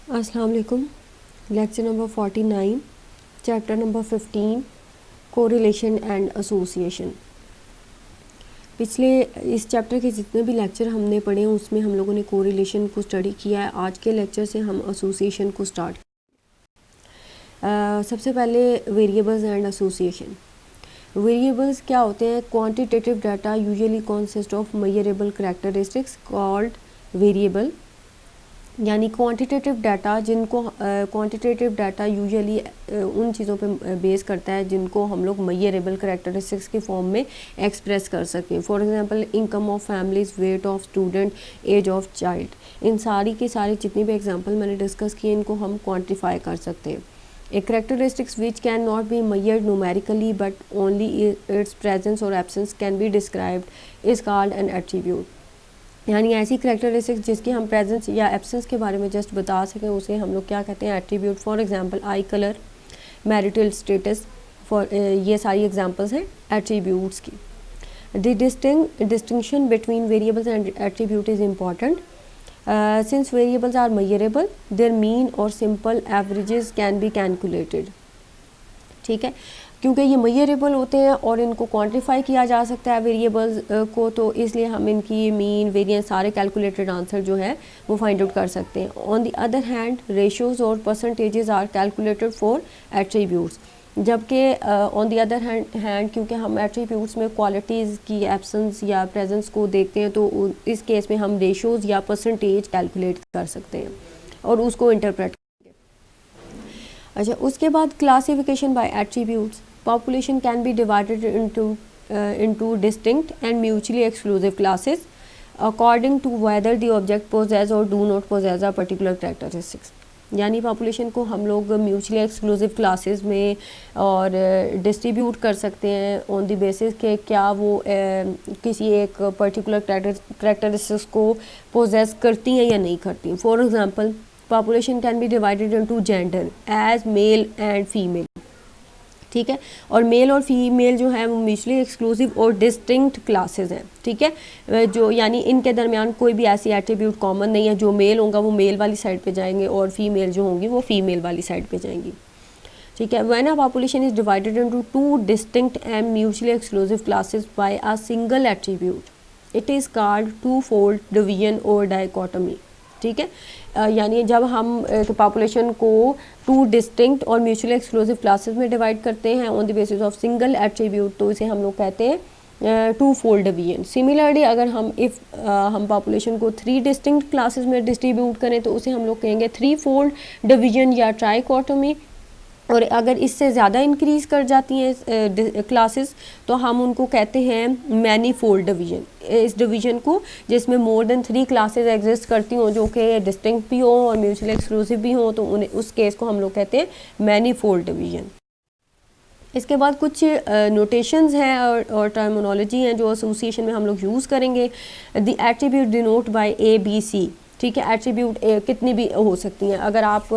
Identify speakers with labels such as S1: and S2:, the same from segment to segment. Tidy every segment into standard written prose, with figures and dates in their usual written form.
S1: अस्सलाम वालेकुम। Lecture number 49, chapter number 15, correlation and association. पिछले इस चैप्टर के जितने भी लेक्चर हमने पढ़े हैं उसमें हम लोगों ने कोरिलेशन को स्टडी किया है। आज के लेक्चर से हम एसोसिएशन को स्टार्ट। सबसे पहले वेरिएबल्स एंड एसोसिएशन। वेरिएबल्स क्या होते हैं? Quantitative data usually consist of measurable characteristics called variable. यानी क्वांटिटेटिव डाटा जिनको क्वांटिटेटिव डाटा यूजुअली उन चीज़ों पे बेस करता है जिनको हम लोग मेजरेबल कैरेक्टरिस्टिक्स की फॉर्म में एक्सप्रेस कर सकें। For example income of families, weight of student, age of child. इन सारी की सारी जितनी भी एग्जांपल मैंने डिस्कस किए इनको हम क्वान्टिफाई कर सकते हैं। A characteristics which cannot be measured numerically but only its presence or absence can be described is called an attribute। यानी ऐसी करेक्टरिस्टिक्स जिसकी हम प्रेजेंस या एब्सेंस के बारे में जस्ट बता सकें उसे हम लोग क्या कहते हैं? Attribute. For example I colour, marital status, for ये सारी एग्जांपल्स हैं एट्रीब्यूट्स की। The distinction between variables and attribute is important. Since variables are measurable, their mean or simple averages can be calculated। ठीक है, क्योंकि ये मेजरेबल होते हैं और इनको क्वांटिफाई किया जा सकता है वेरिएबल्स को, तो इसलिए हम इनकी मीन, वेरिएंस सारे कैलकुलेटेड आंसर जो है वो फाइंड आउट कर सकते हैं। On the other hand ratios और percentages are calculated for attributes. जबकि ऑन दी अदर हैंड क्योंकि हम एट्रीब्यूट्स में क्वालिटीज़ की एब्सेंस या प्रेजेंस को देखते हैं तो इस केस में हम रेशियोज़ या परसेंटेज कैलकुलेट कर सकते हैं और उसको इंटरप्रेट करेंगे। अच्छा, उसके बाद classification by attributes. Population can be divided into distinct and mutually exclusive classes according to whether the object possess or do not possess a particular characteristics. यानी पॉपुलेशन को हम लोग म्यूचुअली एक्सक्लूसिव क्लासेस में और डिस्ट्रीब्यूट कर सकते हैं on the basis के क्या वो किसी एक पर्टिकुलर कैरेक्टरिस्टिक्स को पोजेस करती हैं या नहीं करती। For example population can be divided into gender as male and female. ठीक है, और मेल और फीमेल जो है वो म्यूचुअली एक्सक्लूसिव और डिस्टिंक्ट क्लासेस हैं। ठीक है, जो यानी इनके दरमियान कोई भी ऐसी एट्रीब्यूट कॉमन नहीं है। जो मेल होगा वो मेल वाली साइड पे जाएंगे और फीमेल जो होंगी वो फीमेल वाली साइड पे जाएंगी। ठीक है, when a population is divided into two distinct and mutually exclusive classes by a single attribute it is called twofold division और डाइकोटमी। ठीक है, यानी जब हम पॉपुलेशन को टू डिस्टिंक्ट और म्यूचुअली एक्सक्लूसिव क्लासेस में डिवाइड करते हैं on the basis of single attribute तो इसे हम लोग कहते हैं टू फोल्ड डिवीजन। सिमिलरली अगर हम पॉपुलेशन को थ्री डिस्टिंक्ट क्लासेस में डिस्ट्रीब्यूट करें तो उसे हम लोग कहेंगे थ्री फोल्ड डिवीजन या ट्राइकोटमी। और अगर इससे ज़्यादा इंक्रीज़ कर जाती हैं क्लासेस तो हम उनको कहते हैं मैनी फोल्ड डिवीजन। इस डिवीजन को जिसमें more than three classes exist करती हों जो कि डिस्टिंक्ट भी हो और म्यूचुअली एक्सक्लूसिव भी हो तो उन्हें उस केस को हम लोग कहते हैं मैनी फोल्ड डिवीजन। इसके बाद कुछ नोटेशंस हैं और टर्मिनोलॉजी हैं जो एसोसिएशन में हम लोग यूज़ करेंगे। The attribute denote by A B C. ठीक है, एट्रीब्यूट कितनी भी हो सकती हैं। अगर आप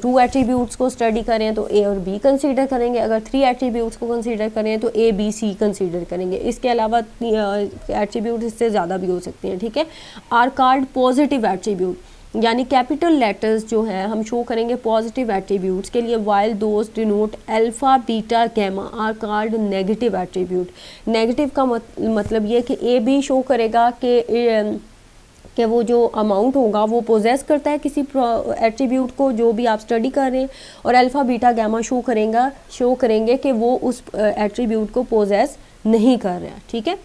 S1: टू एट्रीब्यूट्स को स्टडी करें तो ए और बी कंसीडर करेंगे। अगर थ्री एट्रीब्यूट्स को कंसीडर करें तो ए बी सी कंसीडर करेंगे। इसके अलावा एट्रीब्यूट इससे ज़्यादा भी हो सकती हैं। ठीक है, आर कॉल्ड पॉजिटिव एट्रीब्यूट। यानी कैपिटल लेटर्स जो है हम शो करेंगे पॉजिटिव एट्रीब्यूट्स के लिए, while those denote alpha beta gamma are called negative attribute. Negative का मतलब ये कि ए बी शो करेगा कि वो जो अमाउंट होगा वो पोजेस करता है किसी एट्रीब्यूट को जो भी आप स्टडी कर रहे हैं, और अल्फ़ा बीटा गैमा शो करेंगे कि वो उस एट्रीब्यूट को पोजेस नहीं कर रहा है। ठीक है,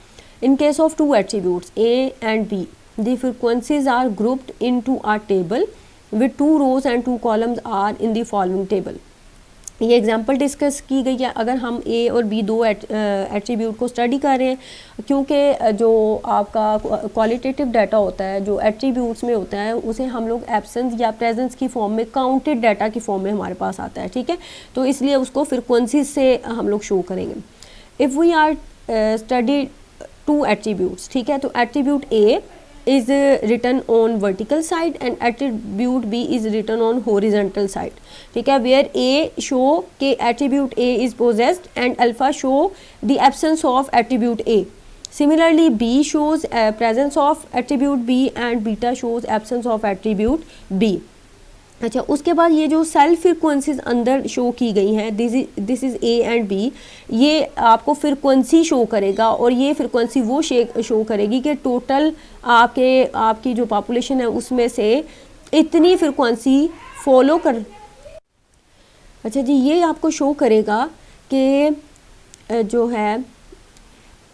S1: in case of two attributes A and B the frequencies are grouped into a table with two rows and two columns are in the following table. ये एग्जांपल डिस्कस की गई है। अगर हम ए और बी दो एट्रीब्यूट को स्टडी कर रहे हैं, क्योंकि जो आपका क्वालिटेटिव डाटा होता है जो एट्रीब्यूट्स में होता है उसे हम लोग एब्सेंस या प्रेजेंस की फॉर्म में काउंटेड डाटा की फॉर्म में हमारे पास आता है। ठीक है, तो इसलिए उसको फ्रिक्वेंसी से हम लोग शो करेंगे। If we are study two attributes, ठीक है, तो attribute A is written on vertical side and attribute B is written on horizontal side. ठीक है, where A show के attribute A is possessed and alpha show the absence of attribute A. Similarly, B shows presence of attribute B and beta shows absence of attribute B. अच्छा, उसके बाद ये जो self frequencies अंदर show की गई हैं, this is A and B, ये आपको फ्रिक्वेंसी शो करेगा और ये फ्रिक्वेंसी वो शो करेगी कि टोटल आपकी जो पॉपुलेशन है उसमें से इतनी फ्रिक्वेंसी फॉलो कर। अच्छा जी, ये आपको शो करेगा कि जो है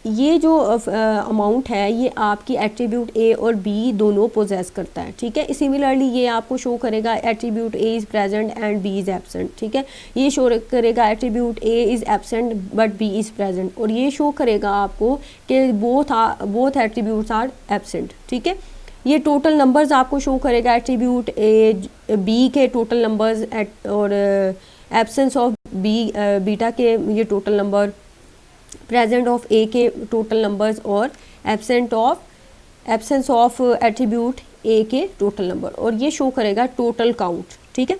S1: ये जो अमाउंट है ये आपकी एट्रीब्यूट ए और बी दोनों पोजेस करता है, ठीक है। सिमिलरली ये आपको शो करेगा attribute A is present and B is absent, ठीक है। ये शो करेगा attribute A is absent but B is present, और ये शो करेगा आपको कि बोथ एट्रीब्यूट्स आर एब्सेंट, ठीक है। ये टोटल नंबर्स आपको शो करेगा एट्रीब्यूट ए बी के टोटल नंबर्स और एब्सेंस ऑफ बीटा के ये टोटल नंबर, प्रेजेंट ऑफ ए के टोटल नंबर्स और एब्सेंस ऑफ एट्रीब्यूट ए के टोटल नंबर, और ये शो करेगा टोटल काउंट, ठीक है।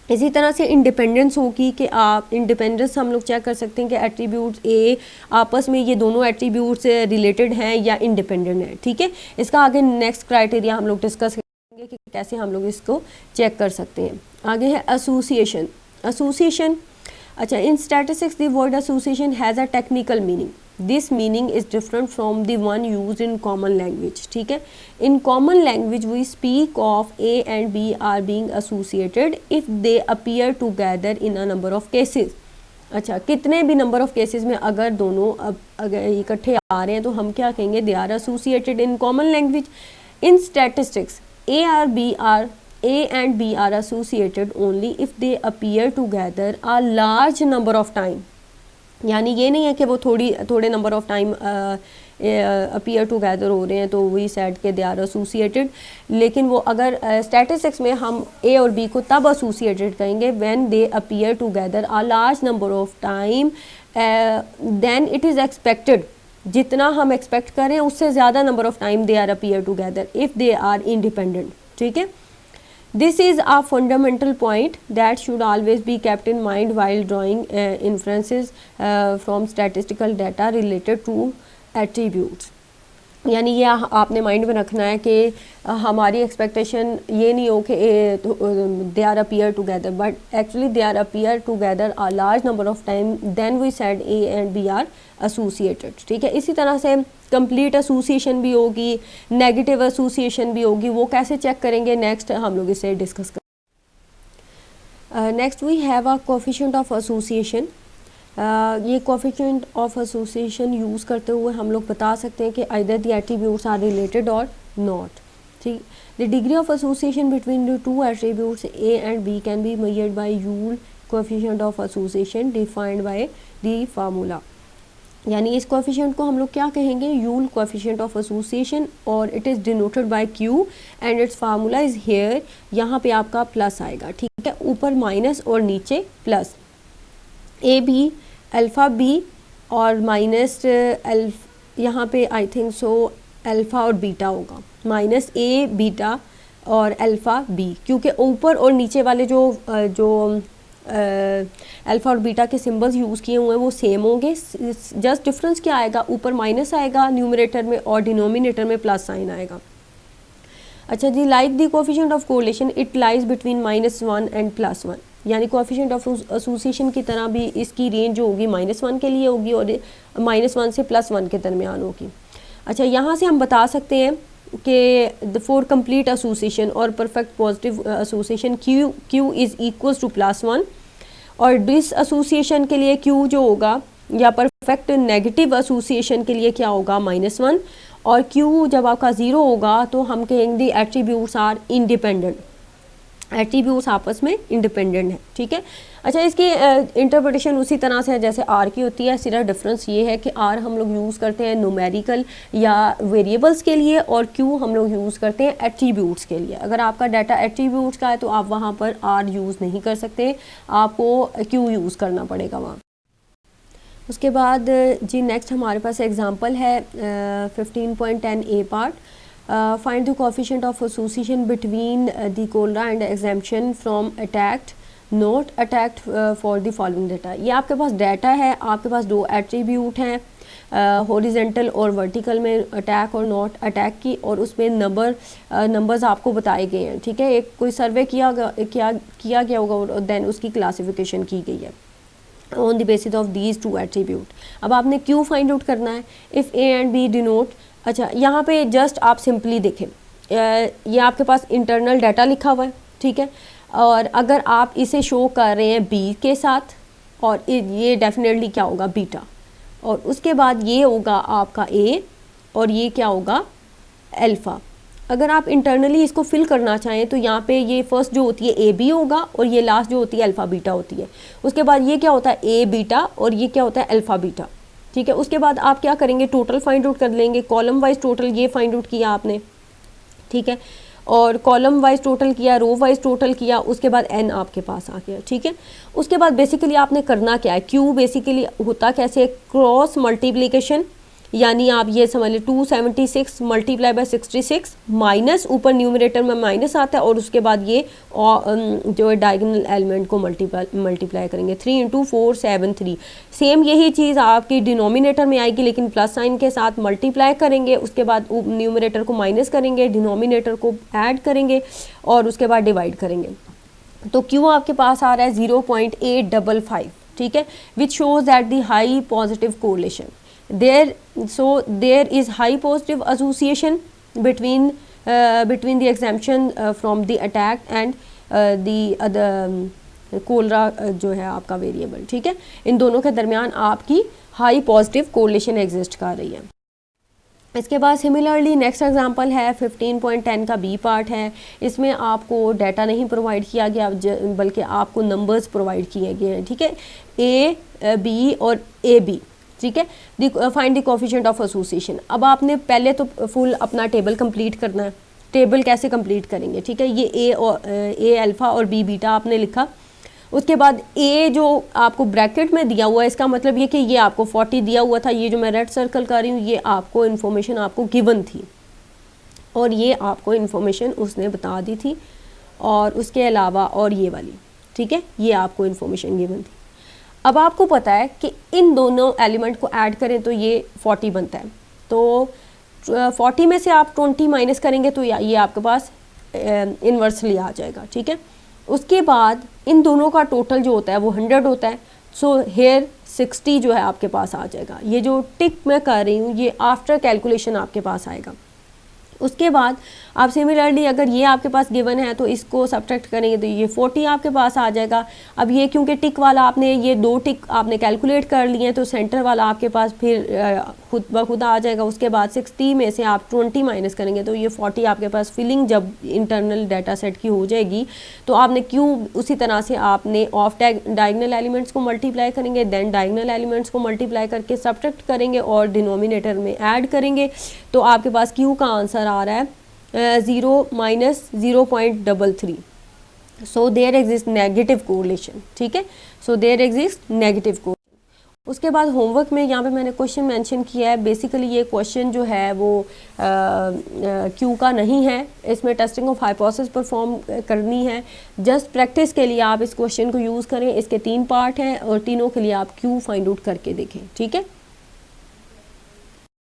S1: इसी तरह से इंडिपेंडेंस होगी कि आप इंडिपेंडेंस हम लोग चेक कर सकते हैं कि एट्रीब्यूट्स ए आपस में ये दोनों एट्रीब्यूट्स रिलेटेड हैं या इंडिपेंडेंट हैं, ठीक है। इसका आगे नेक्स्ट क्राइटेरिया हम लोग डिस्कस करेंगे कि कैसे हम लोग इसको चेक कर सकते हैं। आगे है एसोसिएशन। अच्छा, in statistics the word association has a technical meaning, this meaning is different from the one use in common language, ठीक है। In common language we speak of A and B are being associated if they appear together in a number of cases. अच्छा, कितने भी number of cases में अगर दोनों अगर इकट्ठे आ रहे हैं तो हम क्या कहेंगे, they are associated in common language. In statistics A and B are associated only if they appear together a large number of time, यानी ये नहीं है कि वो थोड़े number of time appear together हो रहे हैं तो वी सेड के दे आर एसोसिएटेड। लेकिन वो अगर स्टैटिस्टिक्स में हम ए और बी को तब एसोसिएटेड कहेंगे when they appear together a large number of time, then it is expected, जितना हम एक्सपेक्ट करें उससे ज़्यादा number of time they are appear together if they are independent, ठीक है। This is a fundamental point that should always be kept in mind while drawing inferences from statistical data related to attributes. यानी ये आपने mind में रखना है कि हमारी एक्सपेक्टेशन ये नहीं हो कि they are appear together, but actually they are appear together a large number of time, then we said A and B are associated, ठीक है। इसी तरह से कंप्लीट एसोसिएशन भी होगी, नेगेटिव एसोसिएशन भी होगी, वो कैसे चेक करेंगे नेक्स्ट हम लोग इसे डिस्कस करेंगे। Next we have a coefficient of association. ये कोफिशिएंट ऑफ एसोसिएशन यूज़ करते हुए हम लोग बता सकते हैं कि either the attributes are related और नॉट, ठीक। The degree of association between the two attributes A and B can be measured by Yule coefficient of association defined by the formula. यानी इस कोफिशिएंट को हम लोग क्या कहेंगे, यूल कोफिशिएंट ऑफ एसोसिएशन, और it is denoted by Q and it's formula is here. यहाँ पे आपका प्लस आएगा, ठीक है, ऊपर माइनस और नीचे plus. A B alpha B और माइनस यहाँ पे आई थिंक सो अल्फ़ा और बीटा होगा, माइनस ए बीटा और अल्फ़ा बी, क्योंकि ऊपर और नीचे वाले जो अल्फ़ा और बीटा के सिंबल्स यूज़ किए हुए हैं वो सेम होंगे। जस्ट डिफरेंस क्या आएगा, ऊपर माइनस आएगा न्यूमरेटर में और डिनोमिनेटर में प्लस साइन आएगा। अच्छा जी, like the coefficient of correlation it lies between -1 and +1, यानी कोफिशिएंट ऑफ एसोसिएशन की तरह भी इसकी रेंज जो होगी -1 के लिए होगी और -1 से +1 के दरमियान होगी। अच्छा, यहाँ से हम बता सकते हैं कि फॉर कंप्लीट एसोसिएशन और perfect positive association Q is equals to +1, और डिस एसोसिएशन के लिए Q जो होगा या परफेक्ट नेगेटिव एसोसिएशन के लिए क्या होगा, -1, और Q जब आपका 0 होगा तो हम कहेंगे एट्रीब्यूट्स आर इंडिपेंडेंट, एट्रीब्यूट्स आपस में इंडिपेंडेंट है, ठीक है। अच्छा, इसकी इंटरप्रिटेशन उसी तरह से है जैसे आर की होती है, सिर्फ डिफरेंस ये है कि आर हम लोग यूज़ करते हैं न्यूमेरिकल या वेरिएबल्स के लिए और क्यू हम लोग यूज़ करते हैं एट्रीब्यूट्स के लिए। अगर आपका डाटा एट्रीब्यूट्स का है तो आप वहाँ पर आर यूज़ नहीं कर सकते, आपको क्यू यूज़ करना पड़ेगा वहाँ। उसके बाद जी नेक्स्ट हमारे पास एग्जांपल है 15.10 ए part. Find the coefficient of association between the cholera and exemption from attacked not attacked for the following data। ये आपके पास डाटा है, आपके पास दो एट्रीब्यूट हैं, हॉरिजेंटल और वर्टिकल में अटैक और नॉट अटैक की, और उसमें नंबर्स आपको बताए गए हैं, ठीक है। एक कोई सर्वे किया गया होगा और देन उसकी क्लासिफिकेशन की गई है on the basis of these two attribute. अब आपने क्यू फाइंड आउट करना है। If A and B denote, अच्छा यहाँ पे जस्ट आप सिंपली देखें, ये आपके पास इंटरनल डाटा लिखा हुआ है, ठीक है, और अगर आप इसे शो कर रहे हैं बी के साथ, और ये डेफिनेटली क्या होगा, बीटा, और उसके बाद ये होगा आपका ए, और ये क्या होगा, अल्फ़ा। अगर आप इंटरनली इसको फिल करना चाहें तो यहाँ पे ये फर्स्ट जो होती है ए बी होगा, और ये लास्ट जो होती है अल्फ़ा बीटा होती है। उसके बाद ये क्या होता है, ए बीटा, और ये क्या होता है, अल्फ़ा बीटा, ठीक है। उसके बाद आप क्या करेंगे, टोटल फाइंड आउट कर लेंगे, कॉलम वाइज टोटल ये फाइंड आउट किया आपने, ठीक है, और कॉलम वाइज टोटल किया, रो वाइज टोटल किया, उसके बाद एन आपके पास आ गया, ठीक है। उसके बाद बेसिकली आपने करना क्या है, क्यू बेसिकली होता कैसे, क्रॉस मल्टीप्लिकेशन, यानी आप ये समझ लें 276 मल्टीप्लाई बाय 66 माइनस, ऊपर न्यूमरेटर में माइनस आता है, और उसके बाद ये जो है डायगोनल एलिमेंट को मल्टीप्लाई करेंगे, 3 × 4 7 3। सेम यही चीज़ आपकी डिनोमिनेटर में आएगी, लेकिन प्लस साइन के साथ मल्टीप्लाई करेंगे, उसके बाद न्यूमरेटर को माइनस करेंगे, डिनोमिनेटर को ऐड करेंगे, और उसके बाद डिवाइड करेंगे। तो क्यू आपके पास आ रहा है 0.855, ठीक है, which shows that the high positive correlation there is high positive association between the exemption from the attack and the other cholera जो है आपका वेरिएबल, ठीक है। इन दोनों के दरमियान आपकी हाई पॉजिटिव कोरिलेशन एग्जिस्ट कर रही है। इसके बाद सिमिलरली नेक्स्ट एग्जांपल है 15.10 का बी पार्ट है। इसमें आपको डाटा नहीं प्रोवाइड किया गया, बल्कि आपको नंबर्स प्रोवाइड किए गए हैं, ठीक है, ए बी और ए बी, ठीक है। Find the coefficient of association. अब आपने पहले तो फुल अपना टेबल कंप्लीट करना है। टेबल कैसे कंप्लीट करेंगे, ठीक है, ये ए अल्फ़ा और बी बीटा आपने लिखा। उसके बाद ए जो आपको ब्रैकेट में दिया हुआ है, इसका मतलब ये कि ये आपको 40 दिया हुआ था, ये जो मैं रेड सर्कल कर रही हूँ ये आपको इन्फॉर्मेशन आपको गिवन थी, और ये आपको इन्फॉर्मेशन उसने बता दी थी, और उसके अलावा और ये वाली, ठीक है, ये आपको इन्फॉर्मेशन गिवन थी। अब आपको पता है कि इन दोनों एलिमेंट को ऐड करें तो ये 40 बनता है, तो 40 में से आप 20 माइनस करेंगे तो ये आपके पास इन्वर्सली आ जाएगा, ठीक है। उसके बाद इन दोनों का टोटल जो होता है वो 100 होता है, सो हेयर 60 जो है आपके पास आ जाएगा। ये जो टिक मैं कर रही हूँ ये आफ्टर कैलकुलेशन आपके पास आएगा। उसके बाद आप सिमिलरली अगर ये आपके पास गिवन है तो इसको सब्ट्रैक्ट करेंगे तो ये 40 आपके पास आ जाएगा। अब ये क्योंकि टिक वाला आपने ये 2 टिक आपने कैलकुलेट कर लिए हैं तो सेंटर वाला आपके पास फिर खुद ब खुद आ जाएगा। उसके बाद 60 में से आप 20 माइनस करेंगे तो ये 40 आपके पास फिलिंग जब इंटरनल डाटा सेट की हो जाएगी तो आपने क्यों उसी तरह से आपने ऑफ डायगोनल एलिमेंट्स को मल्टीप्लाई करेंगे, देन डायगोनल एलिमेंट्स को मल्टीप्लाई करके सब्ट्रैक्ट करेंगे और डिनोमिनेटर में ऐड करेंगे तो आपके पास क्यू का आंसर आ रहा है 0 minus 0.33। So there exist negative correlation, ठीक है, so there exist negative correlation. उसके बाद होमवर्क में यहाँ पे मैंने क्वेश्चन मेंशन किया है। बेसिकली ये क्वेश्चन जो है वो क्यू का नहीं है, इसमें टेस्टिंग ऑफ हाइपोथेसिस परफॉर्म करनी है। जस्ट प्रैक्टिस के लिए आप इस क्वेश्चन को यूज़ करें। इसके 3 पार्ट हैं और तीनों के लिए आप क्यू फाइंड आउट करके देखें, ठीक है।